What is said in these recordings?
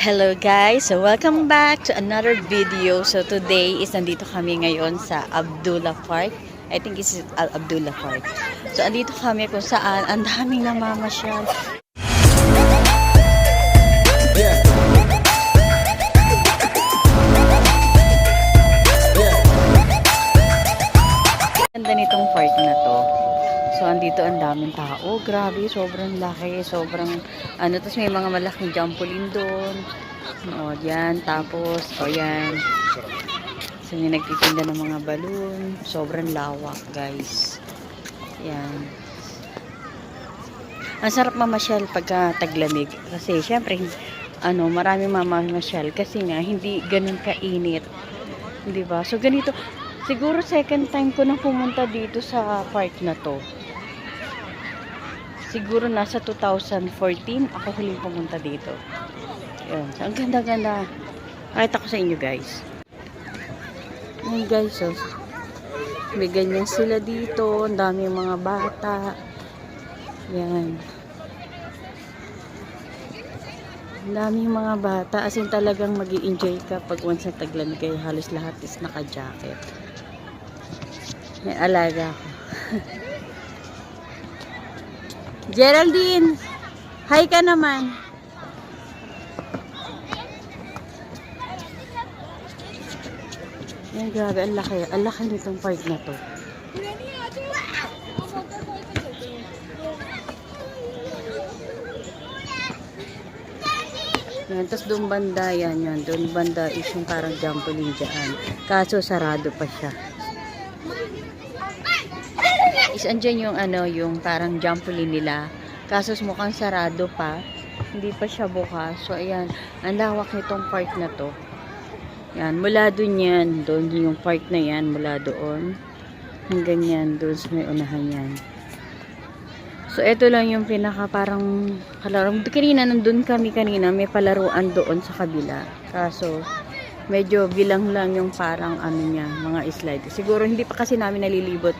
Hello guys, so welcome back to another video. So today is nandito kami ngayon sa Abdullah Park. I think it's Al Abdullah Park. So andito kami kung saan ang daming namamasyal. Ganda nitong park na to. So, andito ang daming tao. Grabe, sobrang laki. Sobrang, tapos may mga malaking trampoline doon. O, yan. Tapos, yan. So, may nagtitinda ng mga balloon. Sobrang lawak, guys. Yan. Ang sarap mamasyal pagka taglamig. Kasi, syempre, maraming mamamasyal. Kasi nga, hindi ganun kainit. Diba? So, ganito. Siguro second time ko nang pumunta dito sa park na to. Siguro nasa 2014 ako huling pumunta dito. Ayun. So, ang ganda-ganda. Pakita ko sa inyo guys. Ayan guys, so, may ganyan sila dito. Ang dami mga bata. Yan. Ang dami mga bata. As in talagang mag-i-enjoy ka pag once na taglamig kayo. Halos lahat is naka-jacket. May alaga ako. Geraldine! Hi ka naman! Yan, grabe, ang laki. Ang laki nitong park na to. Yan, tapos doon banda, yan. Doon banda is yung parang trampoline dyan. Kaso sarado pa siya. Is andyan yung yung parang trampoline nila. Kaso mukhang sarado pa. Hindi pa siya bukas. So ayan, ang lawak nitong park na to. Yan, mula dun yan. Doon yung park na yan, mula doon. Hanggang yan, doon sa may unahan yan. So ito lang yung pinaka parang kalaro. Kanina, nandun kami kanina, may palaruan doon sa kabila. Kaso, medyo bilang lang yung parang niya, mga slide. Siguro hindi pa kasi namin nalilibot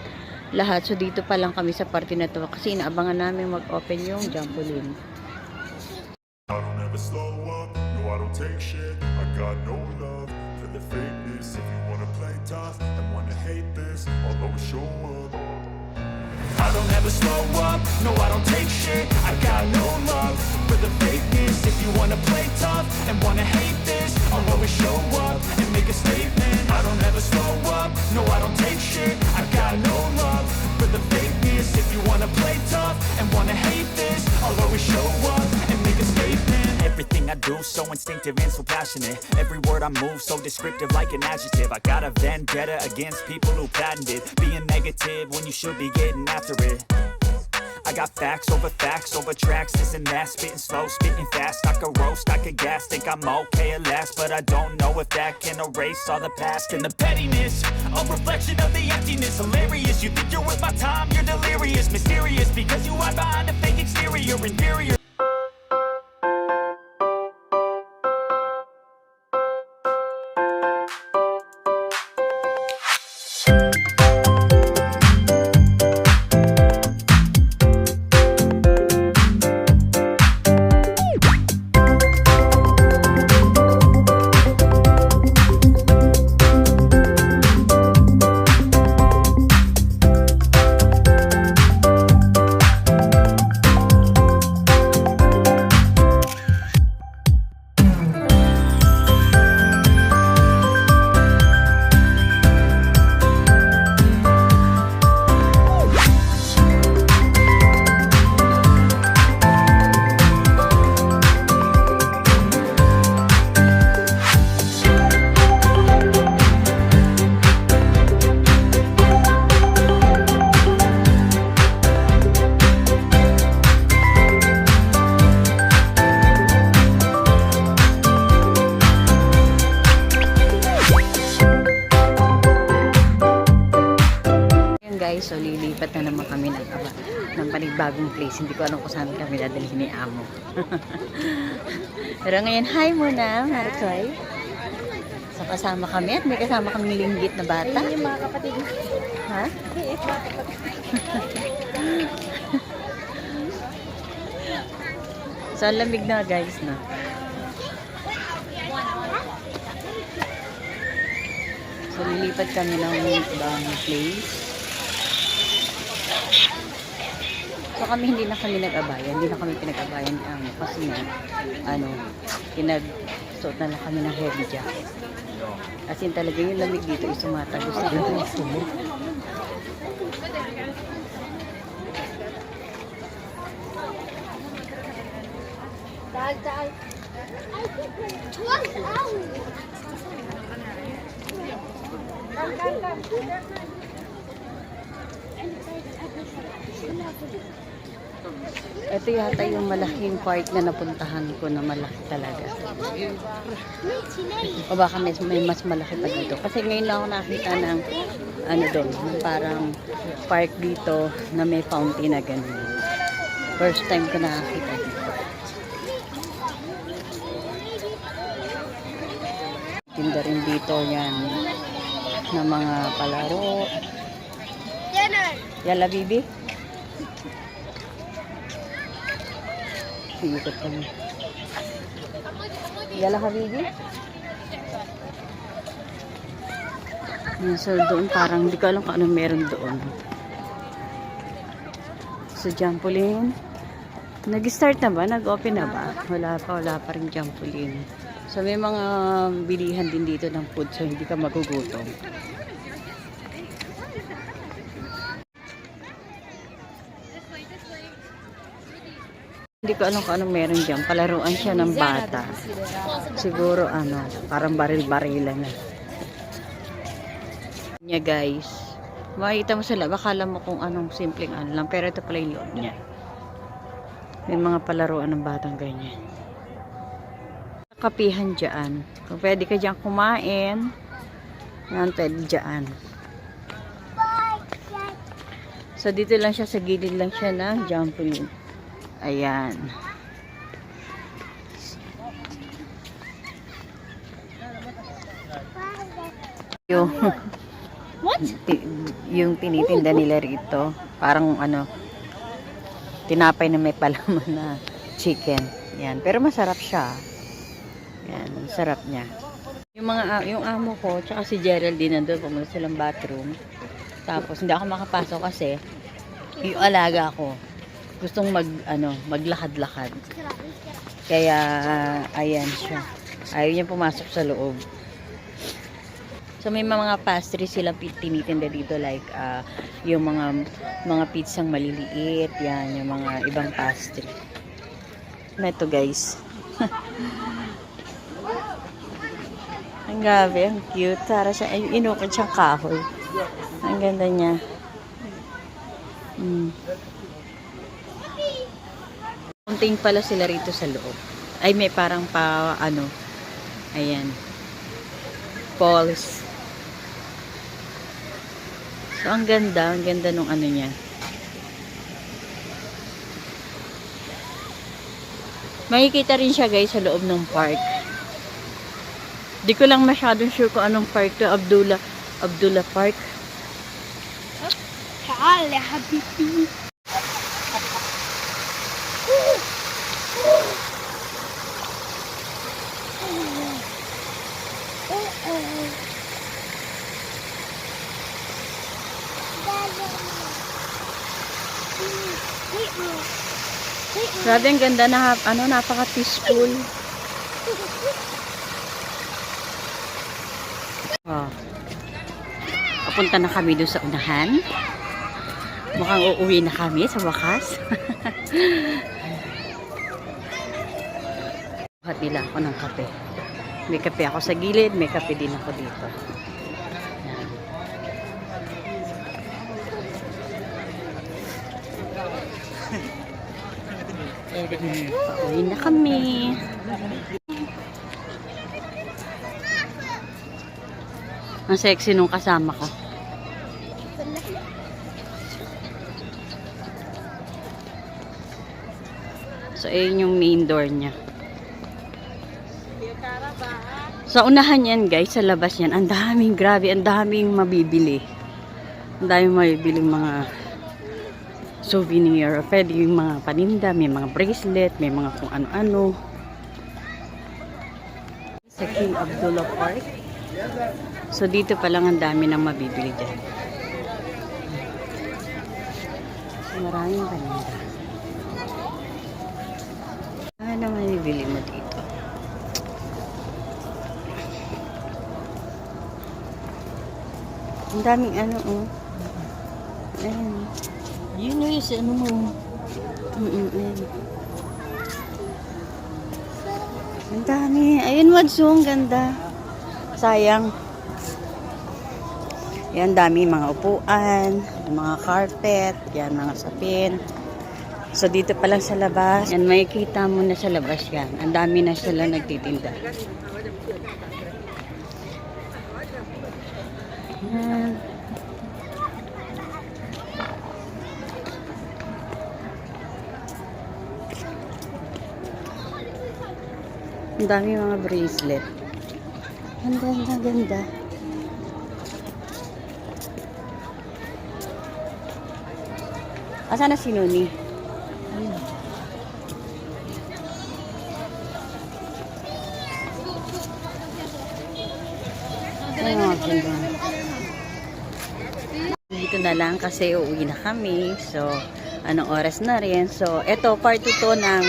lahat. So dito pa lang kami sa party na to kasi inaabangan namin mag-open yung trampoline. I don't ever slow up, no I don't take shit. I got no love for the fakeness. If you wanna play tough and wanna hate this, I'll always show up. I don't ever slow up, no I don't take shit. I got no love for the fakeness. If you wanna play tough and wanna hate this, I'll always show up and make a statement. I don't ever slow up, no I don't take shit. I got no love for the fakeness. If you wanna play tough and wanna hate this, I'll always show up and make a statement. Everything I do so instinctive and so passionate. Every word I move so descriptive like an adjective. I got a vendetta against people who patented being negative when you should be getting after it. I got facts over tracks, this and that. Spitting slow, spitting fast. I could roast, I could gas. Think I'm okay at last, but I don't know if that can erase all the past. And the pettiness, a reflection of the emptiness. Hilarious, you think you're worth my time, you're delirious. Mysterious, because you hide behind a fake exterior. Inferior. Guys, so lilipat na naman kami ng panibagong place. Hindi ko alam kung saan kami dadalhin ni Amo. Pero ngayon, hi muna, Marikoy. So kasama kami at may kasama kaming linggit na bata. Yung mga kapatid mo. Ha? So lamig na guys na. So, lilipat kami ng ibang place. So, kami hindi na kami nag-abayan. Hindi na kami pinag-abayan kasi nga, pinag-suot na lang kami ng heavy jacket. As in talaga yung lamig dito ay sumatagos sa puso mo. Ito yata yung malaking park na napuntahan ko na malaki talaga. O baka may mas malaki pa dito. Kasi ngayon lang ako nakita ng doon, parang park dito na may fountain na ganun. First time ko nakakita dito. Tinda rin dito yan na mga palaro. Yala, bibi? Ikot kami. Yala ka, bibi? So, doon parang hindi ko alam kung ano meron doon. So, trampoline. Nag-start na ba? Nag-open na ba? Wala pa rin trampoline. So, may mga bilihan din dito ng food so hindi ka magugutom. Hindi ko alam kung anong meron dyan. Palaruan siya ng bata. Siguro parang baril-barilan na. Niya guys. Makikita mo sa loob. Akala mo kung anong simpleng lang. Pero ito pala yung loob niya. May mga palaruan ng batang ganyan. Kapihan dyan. Kung pwede ka dyan kumain. Yan, pwede dyan. So dito lang siya. Sa gilid lang siya ng trampoline. Ayan. Yung tinitinda nila rito, parang tinapay na may palaman na chicken. Yan, pero masarap siya. Yan, sarap niya. Yung amo ko, tsaka si Geraldine nandun, pumunta silang bathroom. Tapos hindi ako makapasok kasi yung alaga ko gustong maglakad-lakad. Kaya ayan siya. Ayaw niya pumasok sa loob. So may mga pastry sila tinitinda dito like yung mga pizzang maliliit, yan yung mga ibang pastry. Ito guys. Ang gabi, ang cute. Para siya inukod siyang kahoy. Ang ganda niya. Fountain pala sila rito sa loob. Ay, may parang ayan. Falls. So, ang ganda nung niya. Makikita rin siya guys sa loob ng park. Di ko lang masyadong sure kung anong park to. Abdullah Park. تعال يا حبيبي. Grabe, ang ganda na napaka-peaceful. Oh. Papunta na kami doon sa unahan. Mukhang uuwi na kami sa wakas. Buhat nila ako ng kape. May kape ako sa gilid, may kape din ako dito. Pauwi na kami. Ang sexy nung kasama ko. So, ayun yung main door niya. Sa unahan yan, guys, sa labas yan, ang daming, grabe, ang daming mabibili. Ang daming mabibiling mga souvenir. Pwede yung mga paninda, may mga bracelet, may mga kung ano-ano. Sa King Abdullah Park. So, dito pa lang ang dami ng mabibili dyan. So, maraming paninda. Ano mabibili mo dito? Ang daming ano, oh. Ayan. Yun yung isa, ano mo. Ayan. Ang dami. Ayun, Wadso, ang ganda. Sayang. Yan, dami mga upuan, mga carpet, yan, mga sapin. So, dito pa lang sa labas. Yan, makikita mo na sa labas yan. Ang dami na sila nagtitinda. Yan. Ang dami mga bracelet. Ang ganda, ganda. Asan na si Nuni? Ayun, mga ganda. Dito na lang kasi uuwi na kami. So, anong oras na rin. So, eto, part 2 to ng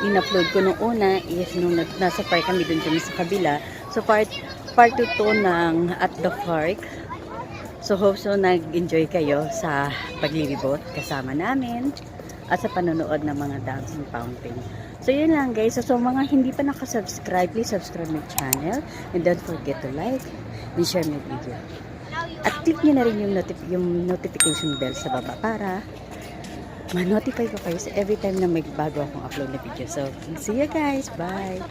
in-upload ko nung una is nung nasa park kami dun sa kabila. So, part 2 to ng At the Park. So, hope so nag-enjoy kayo sa paglilibot kasama namin at sa panonood ng mga dancing fountain. So, yun lang guys. So, mga hindi pa nakasubscribe, please subscribe my channel and don't forget to like and share my video. At click nyo na rin yung notification bell sa baba para ma-notify ko kayo sa every time na may bago akong upload na video. So, see you guys. Bye!